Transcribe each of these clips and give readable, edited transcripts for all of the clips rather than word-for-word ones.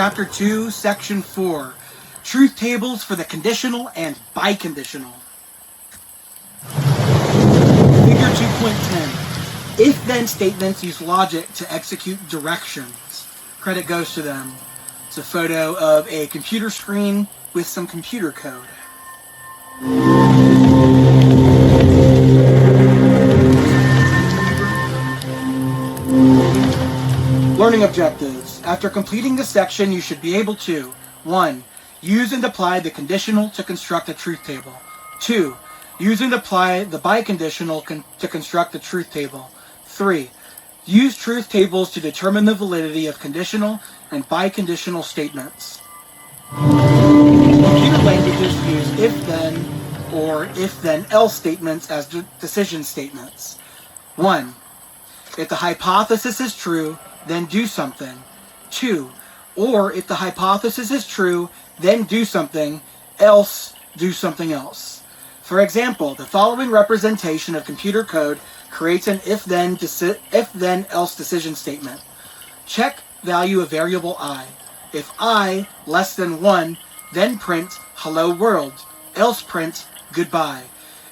Chapter 2, Section 4, Truth Tables for the Conditional and Biconditional. Figure 2.10. If-then statements use logic to execute directions. Credit goes to them. It's a photo of a computer screen with some computer code. Learning objectives. After completing this section, you should be able to 1. Use and apply the conditional to construct a truth table. 2. Use and apply the biconditional to construct a truth table. 3. Use truth tables to determine the validity of conditional and biconditional statements. Computer languages use if-then or if-then-else statements as decision statements. 1. If the hypothesis is true, then do something. 2. Or if the hypothesis is true, then do something, else do something else. For example, the following representation of computer code creates an if-then-else decision statement. Check value of variable I. If I less than 1, then print hello world, else print goodbye.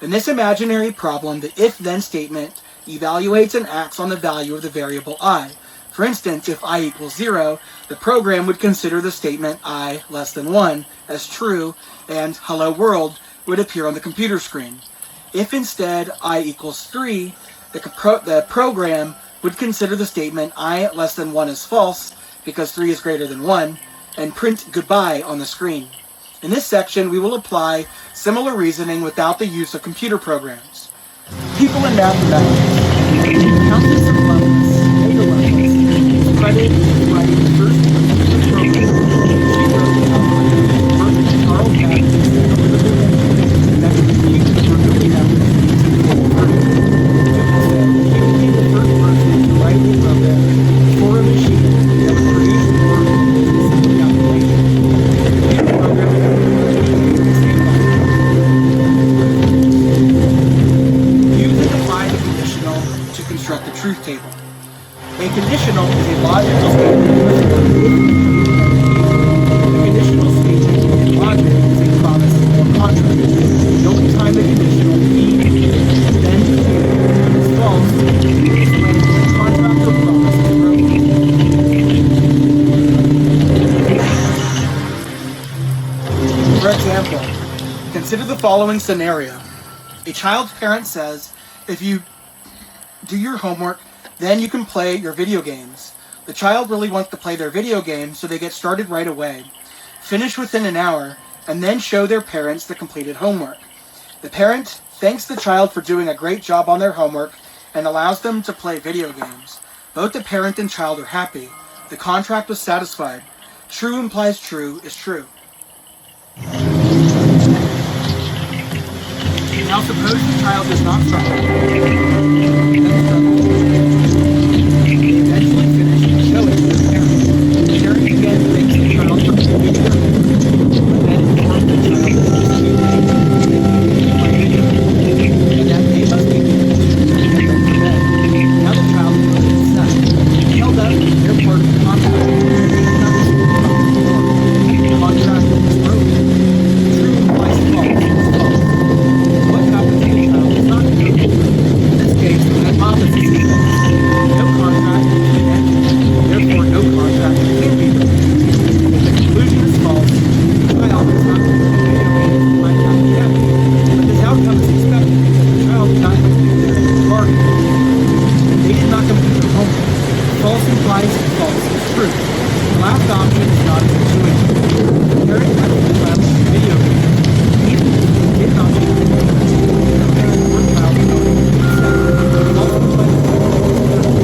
In this imaginary problem, the if-then statement evaluates and acts on the value of the variable I. For instance, if I equals 0, the program would consider the statement I less than 1 as true, and hello world would appear on the computer screen. If instead I equals 3, the program would consider the statement I less than 1 as false, because 3 is greater than 1, and print goodbye on the screen. In this section, we will apply similar reasoning without the use of computer programs. People in mathematics, countless of levels, data levels, credit is writing the first computer program. She wrote the algorithm perfect Carl Babbage that could compute the perfectly average she became the first person to write a program for a machine that would produce the work in simple calculation. The computer program became the same Use and apply the conditional to construct a truth table. A conditional is a logical statement with one if. The conditional statement in logic is a promise or contract. The only time the conditional means then is false is when the contract or promise is broken. For example, consider the following scenario. A child's parent says, if you do your homework, then you can play your video games. The child really wants to play their video game, so they get started right away, finish within an hour, and then show their parents the completed homework. The parent thanks the child for doing a great job on their homework and allows them to play video games. Both the parent and child are happy. The contract was satisfied. True implies true is true. Now suppose the child does not struggle. They eventually finish and show it to their parents. The parent again thanks the child for completing their homework, but then informs the child that it is too late to play video games, and that they must be given to bed. Now the child is really upset. Tell them their part of the contract. The contract is broken. True implies false is false. What happens if the child is not true? In this case, the hypothesis is false. No contract can be ended. Therefore, no contract can be broken. If the conclusion is false, the child is not going to play video games and might not be happy. But this outcome is expected because the child did not complete their bargain. They did not complete their homework. False implies false is true. The last option is not a situation. The parent left the child in the video game, even if he did not complete it. The parent or child is going to be upset. False implies truth table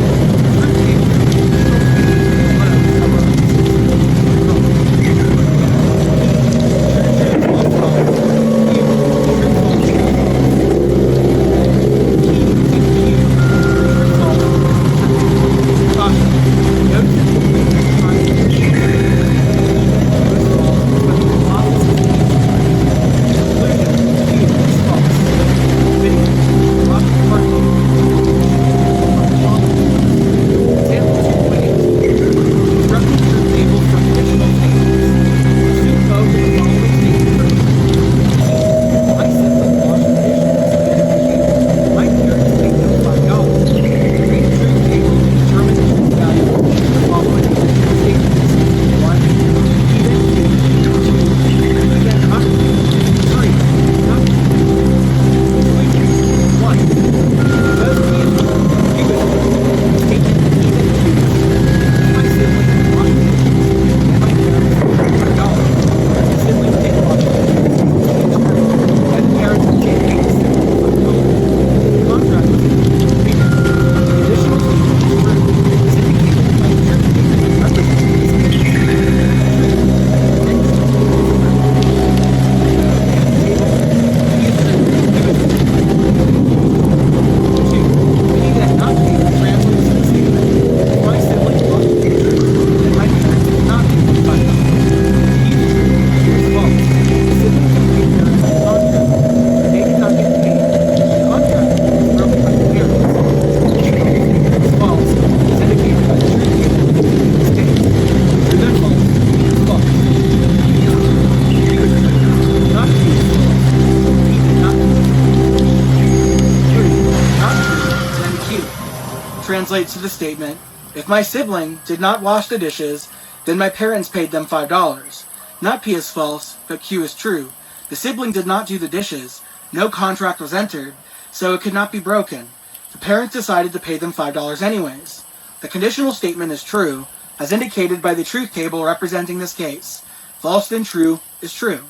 translates to the statement, if my sibling did not wash the dishes, then my parents paid them $5. Not P is false, but Q is true. The sibling did not do the dishes. No contract was entered, so it could not be broken. The parents decided to pay them $5 anyways. The conditional statement is true, as indicated by the truth table representing this case. False then true is true.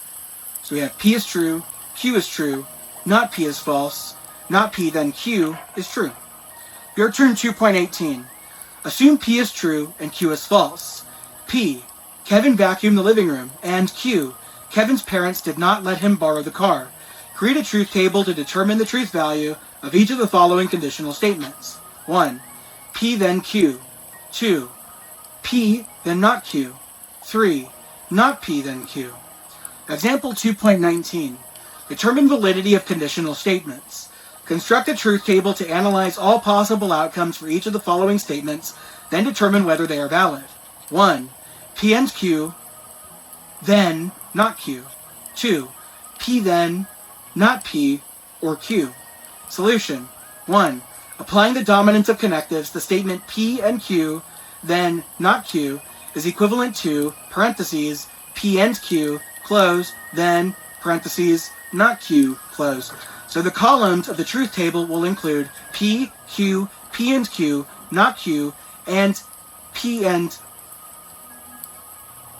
So we have P is true, Q is true, not P is false, not P then Q is true. Your turn 2.18. Assume P is true and Q is false. P, Kevin vacuumed the living room, and Q, Kevin's parents did not let him borrow the car. Create a truth table to determine the truth value of each of the following conditional statements. 1. P then Q. 2. P then not Q. 3. Not P then Q. Example 2.19. Determine validity of conditional statements. Construct a truth table to analyze all possible outcomes for each of the following statements, then determine whether they are valid. 1. P and Q, then not Q. 2. P then not P or Q. Solution. 1. Applying the dominance of connectives, the statement P and Q, then not Q, is equivalent to, parentheses, P and Q, close, then, parentheses, not Q, close. So the columns of the truth table will include P, Q, P and Q, not Q, and P and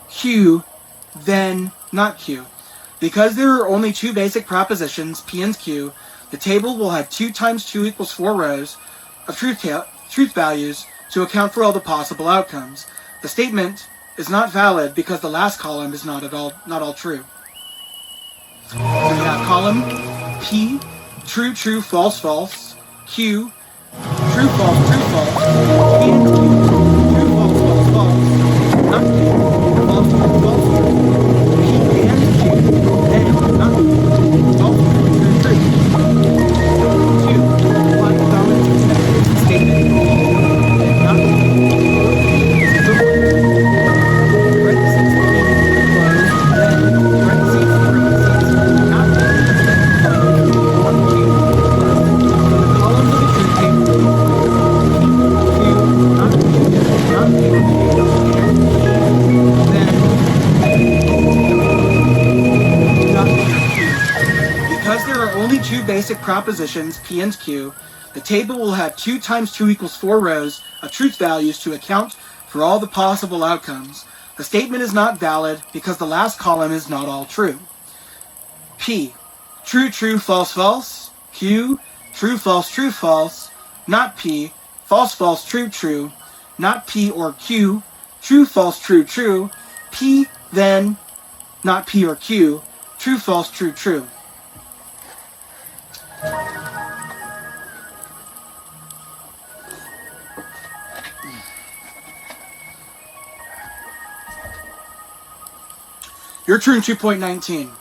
Q, then not Q. Because there are only two basic propositions, P and Q, the table will have 2 times 2 equals 4 rows of truth values to account for all the possible outcomes. The statement is not valid because the last column is not all true. So we have column P, true, true, false, false. Q, true, false, P and Q, true, false, false, false. Not Q, false, true, false, true. P and Q, then not Q, false, true, true, true. 2. Apply the dominance of connected statement P, then not Q. Parentheses P, close, then parentheses, not Q, close, Q, close. So the columns of the truth table Q, not Q, not Q, and P, then not Q. Because there are only 2 basic propositions, P and Q, the table will have 2 times 2 equals 4 rows of truth values to account for all the possible outcomes. The statement is not valid because the last column is not all true. P, true, true, false, false. Q, true, false, true, false. Not P, false, false, true, true. Not P or Q, true, false, true, true. P, then, not P or Q, true, false, true, true. Your turn 2.19.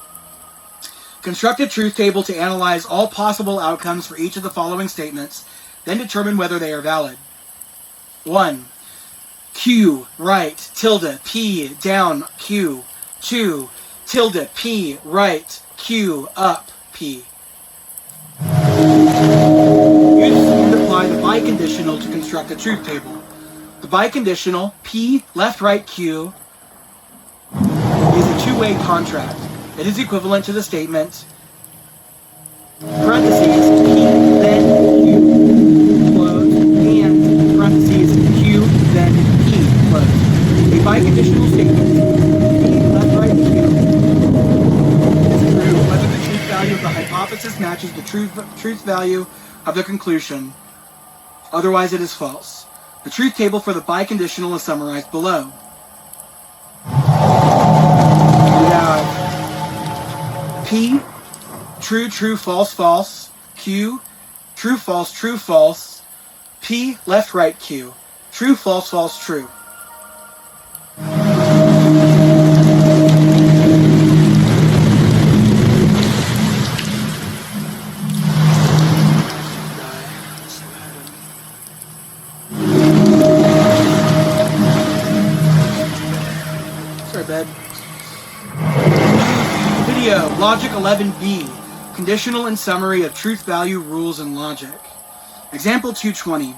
Construct a truth table to analyze all possible outcomes for each of the following statements, then determine whether they are valid. 1. Q, right, tilde, P, down, Q. 2. Tilde, P, right, Q, up, P. Use and apply the biconditional to construct a truth table. The biconditional, P, left, right, Q, is a two-way contract. It is equivalent to the statement, parentheses, P, then Q, close, and parentheses, Q, then P, close. A biconditional statement, P, left, right, Q, is true whether the truth value of the hypothesis matches the truth value of the conclusion. Otherwise, it is false. The truth table for the biconditional is summarized below. We have P, true, true, false, false. Q, true, false, true, false. P, left, right, Q. True, false, false, true. Sorry, bed. Video, Logic 11b, Conditional and Summary of Truth Value Rules in Logic. Example 220.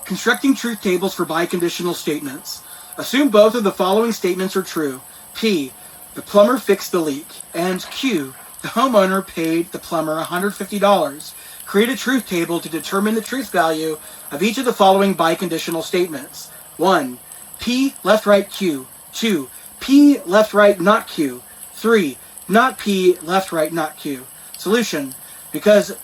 Constructing truth tables for biconditional statements. Assume both of the following statements are true. P, the plumber fixed the leak, and Q, the homeowner paid the plumber $150. Create a truth table to determine the truth value of each of the following biconditional statements. 1. P, left, right, Q. 2. P, left, right, not Q. 3. Not P, left, right, not Q. Solution. Because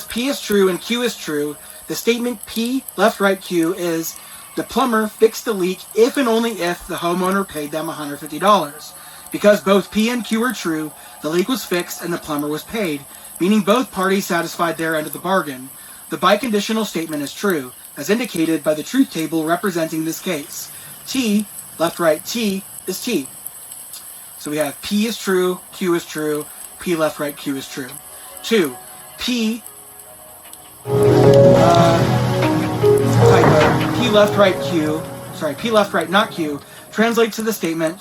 P is true and Q is true, the statement P, left, right, Q is the plumber fixed the leak if and only if the homeowner paid them $150. Because both P and Q are true, the leak was fixed and the plumber was paid, meaning both parties satisfied their end of the bargain. The biconditional statement is true, as indicated by the truth table representing this case. T, left, right, T, is T. So we have P is true, Q is true, P, left, right, Q is true. 2. P, P, left, right, Q, P, left, right, not Q, translates to the statement,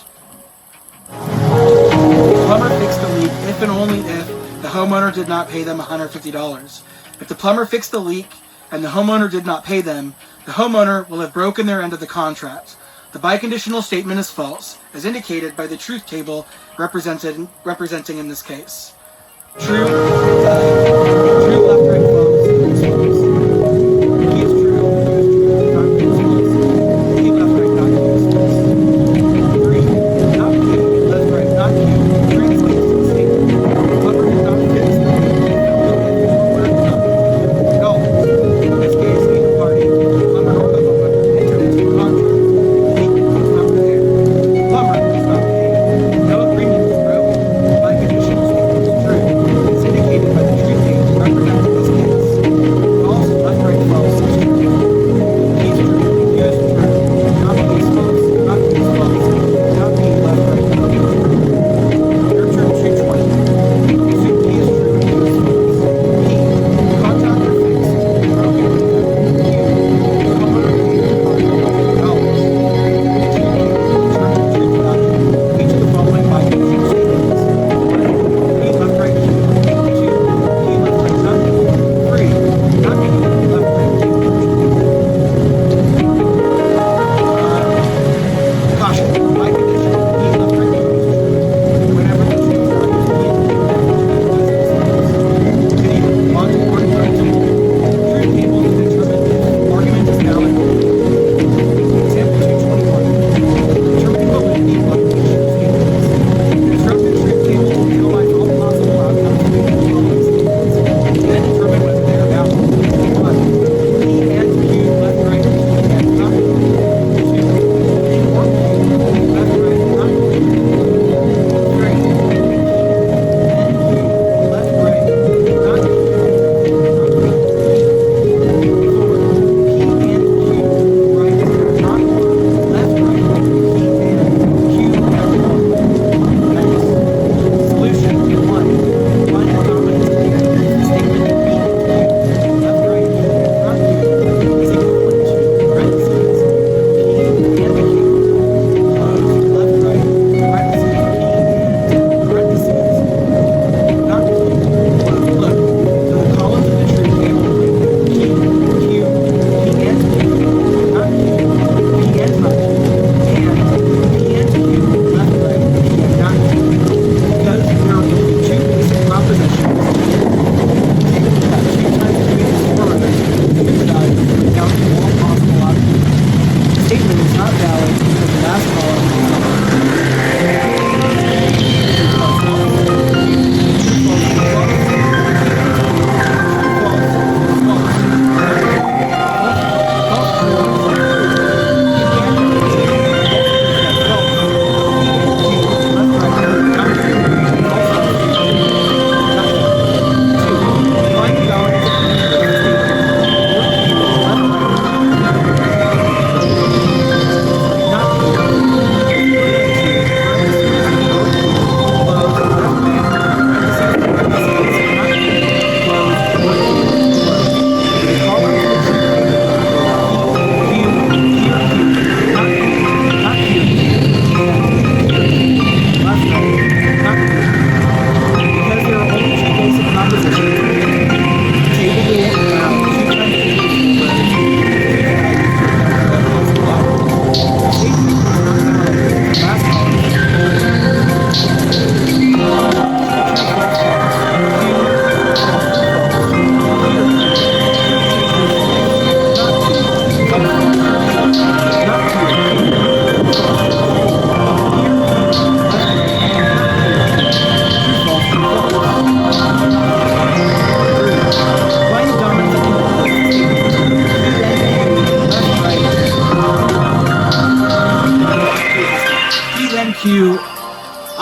the plumber fixed the leak if and only if the homeowner did not pay them $150. If the plumber fixed the leak and the homeowner did not pay them, the homeowner will have broken their end of the contract. The biconditional statement is false, as indicated by the truth table representing in this case. True, left, right, false, is false. P is true, not Q is false. P, left, right, not Q is false. 3. Not P, left, right, not Q translates to the statement. The plumber did not fix the leak if and only if the homeowner did not pay $150. In this case, neither party, the plumber nor the homeowner, entered into a contract. The leak was not repaired. The plumber was not paid. No agreement was broken. The biconditional statement is true. It's indicated by the truth table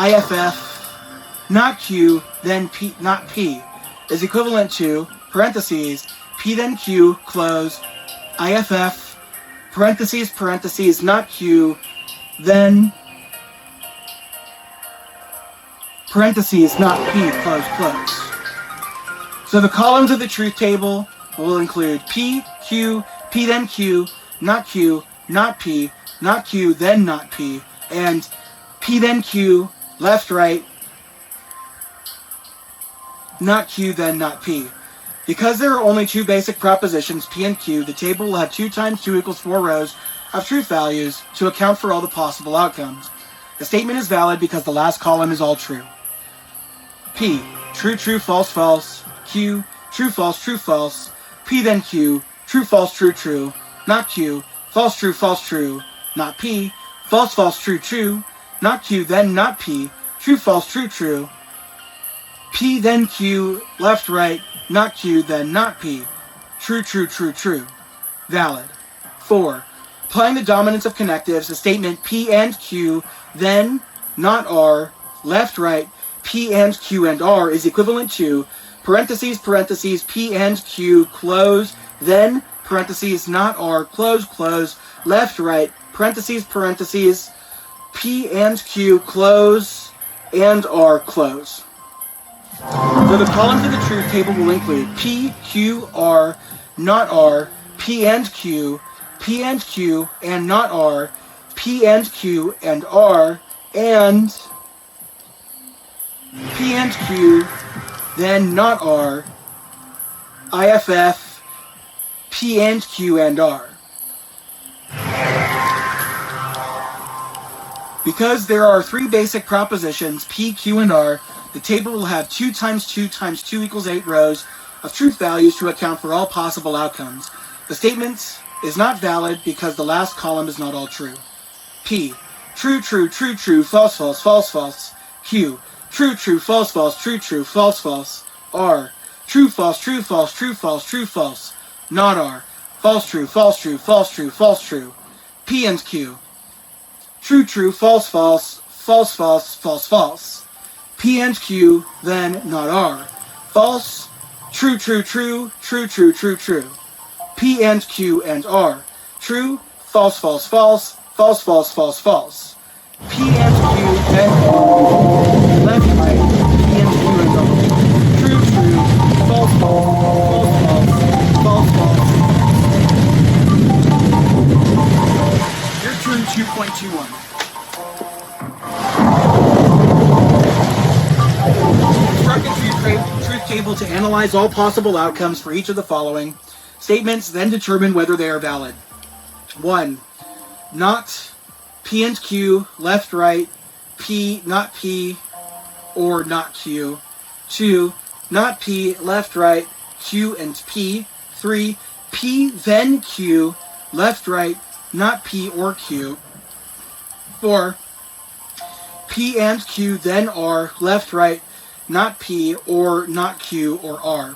IFF, not Q, then P, not P, is equivalent to, parentheses, P then Q, close, IFF, parentheses, parentheses, not Q, then, parentheses, not P, close, close. So the columns of the truth table will include P, Q, P then Q, not Q, not P, not Q, then not P, and P then Q, left, right, not Q, then not P. Because there are only two basic propositions, P and Q, the table will have 2 times 2 equals 4 rows of truth values to account for all the possible outcomes. The statement is valid because the last column is all true. P, true, true, false, false. Q, true, false, true, false. P then Q, true, false, true, true. Not Q, false, true, not P. False, false, true, true. Not Q, then not P. True, false, true, true. P then Q, left, right. Not Q, then not P. True, true, true, true. Valid. 4. Applying the dominance of connectives, the statement P and Q, then not R, left, right, P and Q and R is equivalent to, parentheses, parentheses, P and Q, close, then, parentheses, not R, close, close, left, right, parentheses, parentheses, P and Q, close, and R, close. So the columns of the truth table will include P, Q, R, not R, P and Q, and not R, P and Q and R, and P and Q, then not R, IFF, P and Q and R. Because there are 3 basic propositions, P, Q, and R, the table will have 2 times 2 times 2 equals 8 rows of truth values to account for all possible outcomes. The statement is not valid because the last column is not all true. P, true, true, true, true, false, false, false, false. Q, true, true, false, false, true, true, false, false. R, true, false, true, false, true, false, true, false. Not R, false, true, false, true, false, true, false, true. P and Q, true, true, false, false, false, false, false, false. P and Q, then not R. False, true, true, true, true, true, true, true. P and Q and R. True, false, false, false, false, false, false, false. P and Q and R. Left, right, P and Q and R. True, true, false, false, false, false, false, false. Your turn 2.21. Construct a truth table to analyze all possible outcomes for each of the following statements, then determine whether they are valid. 1. Not P and Q, left, right, P, not P, or not Q. 2. Not P, left, right, Q and P. 3. P, then Q, left, right, not P or Q. 4. P and Q, then R, left, right, not P or not Q or R.